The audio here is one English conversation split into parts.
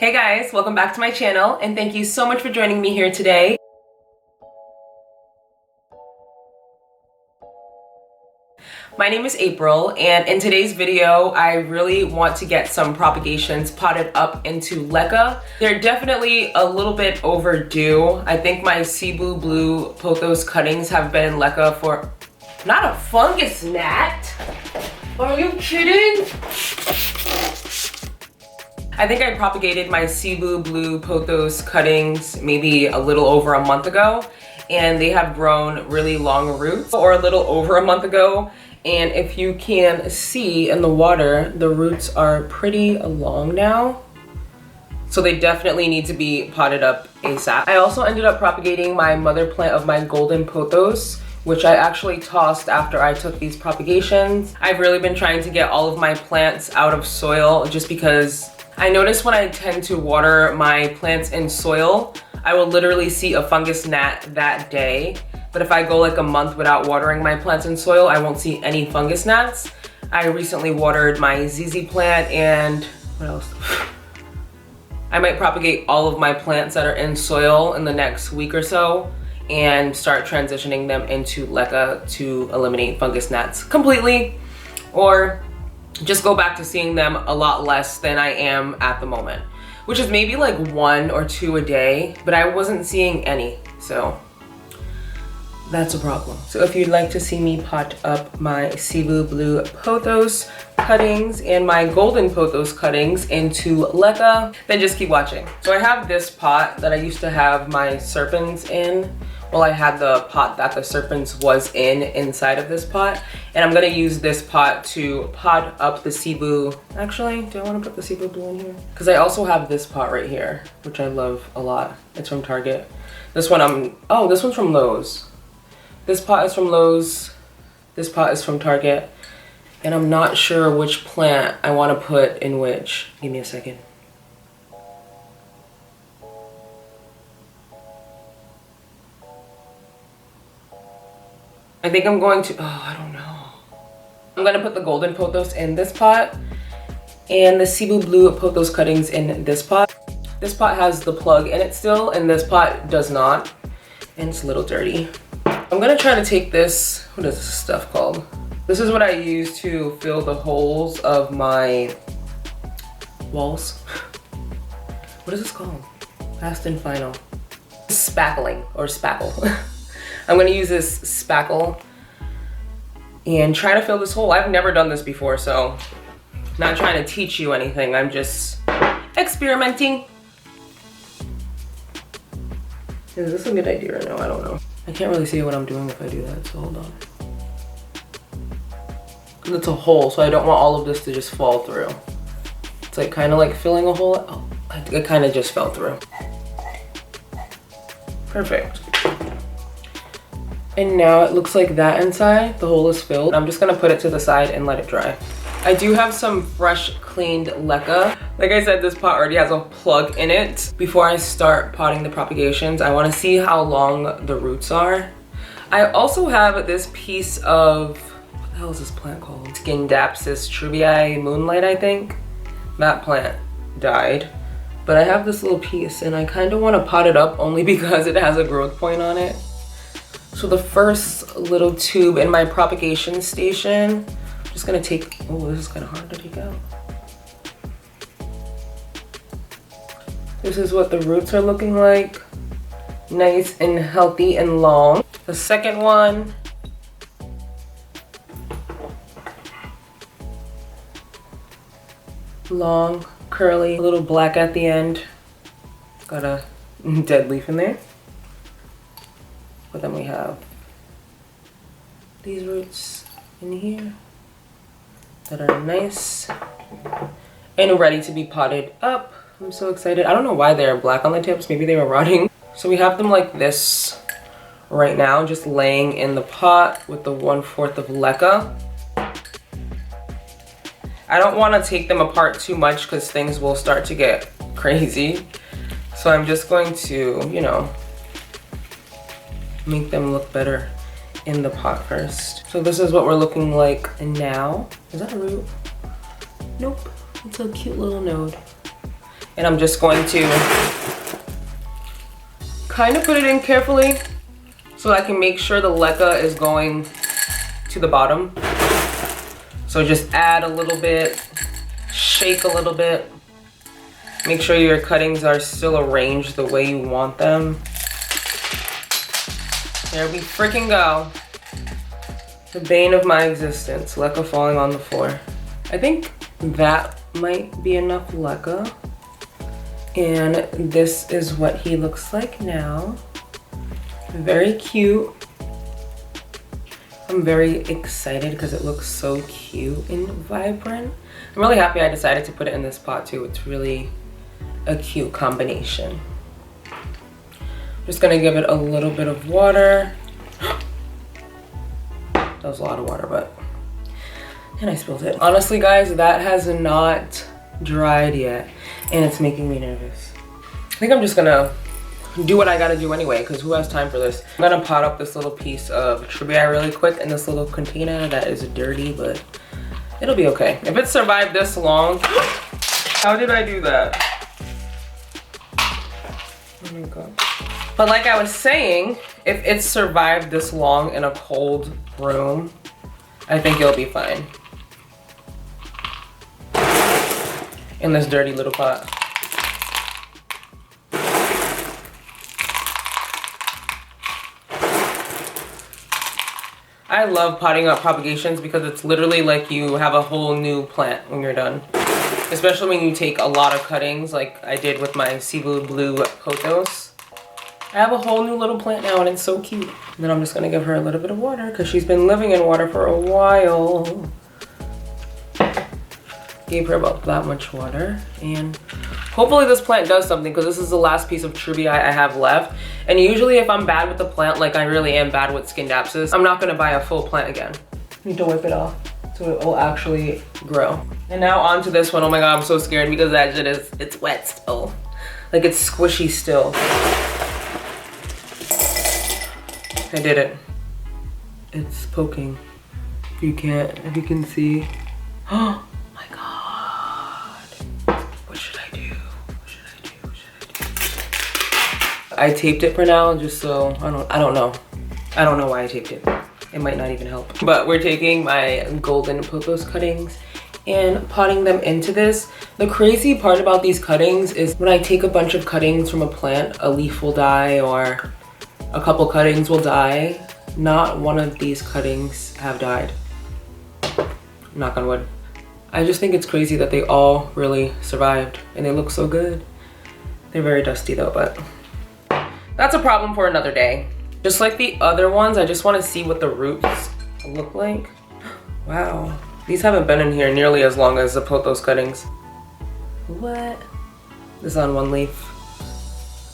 Hey guys, welcome back to my channel and thank you so much for joining me here today. My name is April and in today's video, I really want to get some propagations potted up into LECA. They're definitely a little bit overdue. I think my Cebu Blue Pothos cuttings have been in LECA for not a fungus gnat. Are you kidding? I think I propagated my Cebu Blue Pothos cuttings maybe a little over a month ago, and they have grown really long roots, or a little over a month ago. And if you can see in the water, the roots are pretty long now. So they definitely need to be potted up ASAP. I also ended up propagating my mother plant of my golden pothos, which I actually tossed after I took these propagations. I've really been trying to get all of my plants out of soil just because I notice when I tend to water my plants in soil, I will literally see a fungus gnat that day. But if I go like a month without watering my plants in soil, I won't see any fungus gnats. I recently watered my ZZ plant and what else? I might propagate all of my plants that are in soil in the next week or so and start transitioning them into LECA to eliminate fungus gnats completely, or just go back to seeing them a lot less than I am at the moment, which is maybe like 1 or 2 a day, but I wasn't seeing any, so that's a problem. So if you'd like to see me pot up my Cebu Blue Pothos cuttings and my golden pothos cuttings into LECA, then just keep watching. So I have this pot that I used to have my serpents in. Well, I had the pot that the serpents was inside of this pot, and I'm gonna use this pot to pot up the Cebu. Actually, do I want to put the Cebu Blue in here? Because I also have this pot right here, which I love a lot. It's from Target. This one this one's from Lowe's. This pot is from Lowe's. This pot is from Target, and I'm not sure which plant I want to put in which. Give me a second. I think I'm going to, I don't know. I'm gonna put the golden pothos in this pot and the Cebu Blue Pothos cuttings in this pot. This pot has the plug in it still, and this pot does not, and it's a little dirty. I'm gonna try to take this, what is this stuff called? This is what I use to fill the holes of my walls. What is this called? Fast and final. Spackling or spackle. I'm gonna use this spackle and try to fill this hole. I've never done this before, so not trying to teach you anything. I'm just experimenting. Is this a good idea or no? I don't know. I can't really see what I'm doing if I do that, so hold on. It's a hole, so I don't want all of this to just fall through. It's like kind of like filling a hole. Oh, it kind of just fell through. Perfect. And now it looks like that inside, the hole is filled. I'm just gonna put it to the side and let it dry. I do have some fresh cleaned LECA. Like I said, this pot already has a plug in it. Before I start potting the propagations, I wanna see how long the roots are. I also have this piece of, what the hell is this plant called? Scindapsus trubii moonlight, I think. That plant died. But I have this little piece and I kinda wanna pot it up only because it has a growth point on it. So the first little tube in my propagation station, I'm just gonna take, oh, this is kind of hard to take out. This is what the roots are looking like. Nice and healthy and long. The second one, long, curly, a little black at the end. Got a dead leaf in there. But then we have these roots in here that are nice and ready to be potted up. I'm so excited. I don't know why they're black on the tips. Maybe they were rotting. So we have them like this right now, just laying in the pot with the 1/4 of LECA. I don't want to take them apart too much because things will start to get crazy. So I'm just going to, you know, make them look better in the pot first. So this is what we're looking like now. Is that a root? Nope, it's a cute little node. And I'm just going to kind of put it in carefully so I can make sure the LECA is going to the bottom. So just add a little bit, shake a little bit. Make sure your cuttings are still arranged the way you want them. There we freaking go. The bane of my existence, LECA falling on the floor. I think that might be enough LECA. And this is what he looks like now. Very cute. I'm very excited because it looks so cute and vibrant. I'm really happy I decided to put it in this pot too. It's really a cute combination. I'm just gonna give it a little bit of water. That was a lot of water, but, and I spilled it. Honestly guys, that has not dried yet and it's making me nervous. I think I'm just gonna do what I gotta do anyway, because who has time for this? I'm gonna pot up this little piece of trivia really quick in this little container that is dirty, but it'll be okay. If it survived this long, how did I do that? Oh my God. But like I was saying, if it survived this long in a cold room, I think it'll be fine. In this dirty little pot. I love potting up propagations because it's literally like you have a whole new plant when you're done. Especially when you take a lot of cuttings like I did with my Cebu Blue Pothos. I have a whole new little plant now and it's so cute. And then I'm just gonna give her a little bit of water because she's been living in water for a while. Gave her about that much water and hopefully this plant does something because this is the last piece of trivia I have left. And usually if I'm bad with the plant, like I really am bad with Scindapsus, I'm not gonna buy a full plant again. Need to wipe it off so it will actually grow. And now on to this one. Oh my God, I'm so scared because that shit is, it's wet still. Like it's squishy still. I did it. It's poking. If you can see. Oh my God. What should I do? What should I do? What should I do? I taped it for now just so, I don't know. I don't know why I taped it. It might not even help. But we're taking my golden pothos cuttings and potting them into this. The crazy part about these cuttings is when I take a bunch of cuttings from a plant, a leaf will die or a couple cuttings will die. Not one of these cuttings have died. Knock on wood. I just think it's crazy that they all really survived and they look so good. They're very dusty though, but that's a problem for another day. Just like the other ones, I just want to see what the roots look like. Wow, these haven't been in here nearly as long as the pothos cuttings. What? This is on one leaf.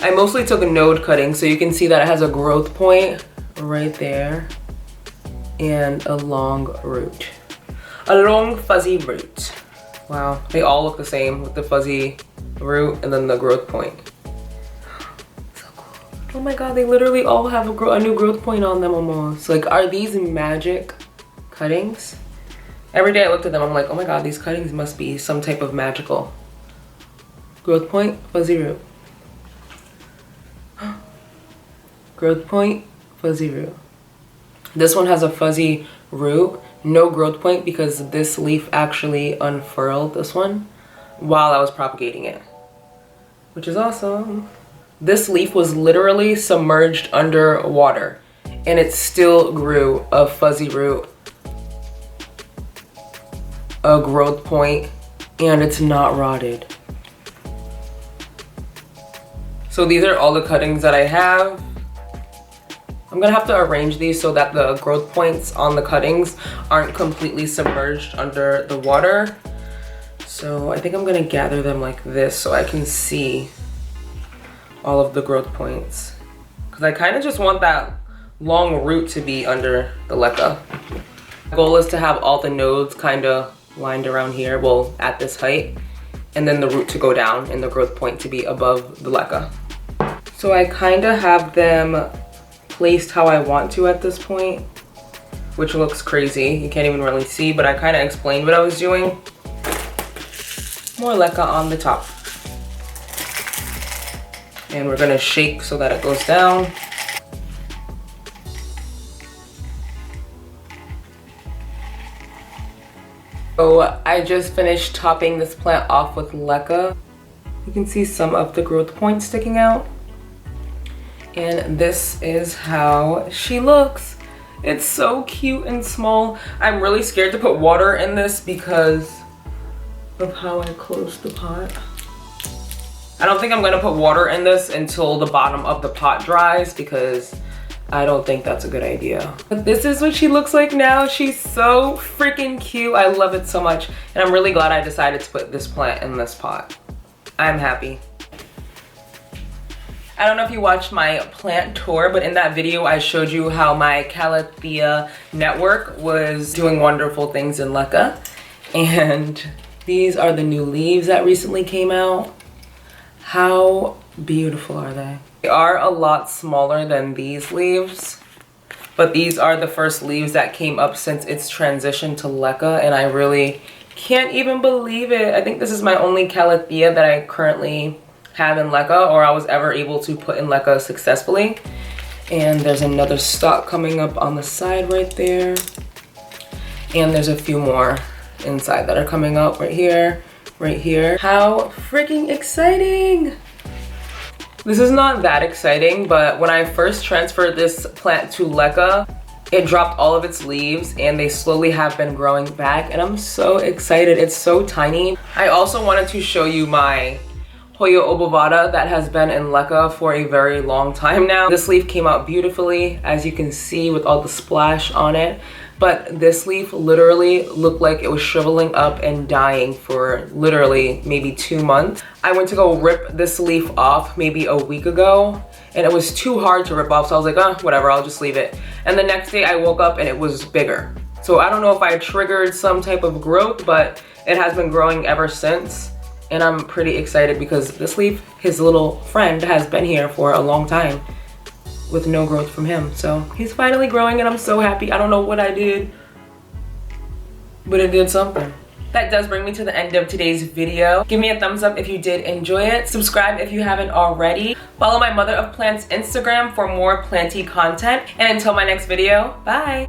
I mostly took a node cutting, so you can see that it has a growth point right there and a long root. A long fuzzy root. Wow, they all look the same with the fuzzy root and then the growth point. So cool. Oh my God, they literally all have a new growth point on them almost. Like, are these magic cuttings? Every day I looked at them, I'm like, oh my God, these cuttings must be some type of magical. Growth point, fuzzy root. Growth point, fuzzy root. This one has a fuzzy root, no growth point because this leaf actually unfurled this one while I was propagating it, which is awesome. This leaf was literally submerged under water and it still grew a fuzzy root, a growth point, and it's not rotted. So these are all the cuttings that I have. I'm gonna have to arrange these so that the growth points on the cuttings aren't completely submerged under the water. So I think I'm gonna gather them like this so I can see all of the growth points. Because I kind of just want that long root to be under the LECA. The goal is to have all the nodes kind of lined around here, well, at this height, and then the root to go down and the growth point to be above the LECA. So I kind of have them placed how I want to at this point, which looks crazy. You can't even really see, but I kind of explained what I was doing. More LECA on the top. And we're gonna shake so that it goes down. So I just finished topping this plant off with LECA. You can see some of the growth points sticking out. And this is how she looks. It's so cute and small. I'm really scared to put water in this because of how I closed the pot. I don't think I'm gonna put water in this until the bottom of the pot dries because I don't think that's a good idea. But this is what she looks like now. She's so freaking cute. I love it so much. And I'm really glad I decided to put this plant in this pot. I'm happy. I don't know if you watched my plant tour, but in that video I showed you how my Calathea network was doing wonderful things in LECA. And these are the new leaves that recently came out. How beautiful are they? They are a lot smaller than these leaves, but these are the first leaves that came up since its transition to LECA, and I really can't even believe it. I think this is my only Calathea that I currently have in LECA, or I was ever able to put in LECA successfully. And there's another stalk coming up on the side right there. And there's a few more inside that are coming up right here. Right here. How freaking exciting! This is not that exciting, but when I first transferred this plant to LECA, it dropped all of its leaves and they slowly have been growing back, and I'm so excited. It's so tiny. I also wanted to show you my Hoya obovata that has been in LECA for a very long time now. This leaf came out beautifully, as you can see, with all the splash on it. But this leaf literally looked like it was shriveling up and dying for literally maybe 2 months. I went to go rip this leaf off maybe a week ago, and it was too hard to rip off, so I was like, oh, whatever, I'll just leave it. And the next day I woke up and it was bigger. So I don't know if I triggered some type of growth, but it has been growing ever since. And I'm pretty excited because this leaf, his little friend, has been here for a long time with no growth from him. So he's finally growing and I'm so happy. I don't know what I did, but it did something. That does bring me to the end of today's video. Give me a thumbs up if you did enjoy it. Subscribe if you haven't already. Follow my Mother of Plants Instagram for more planty content. And until my next video, bye.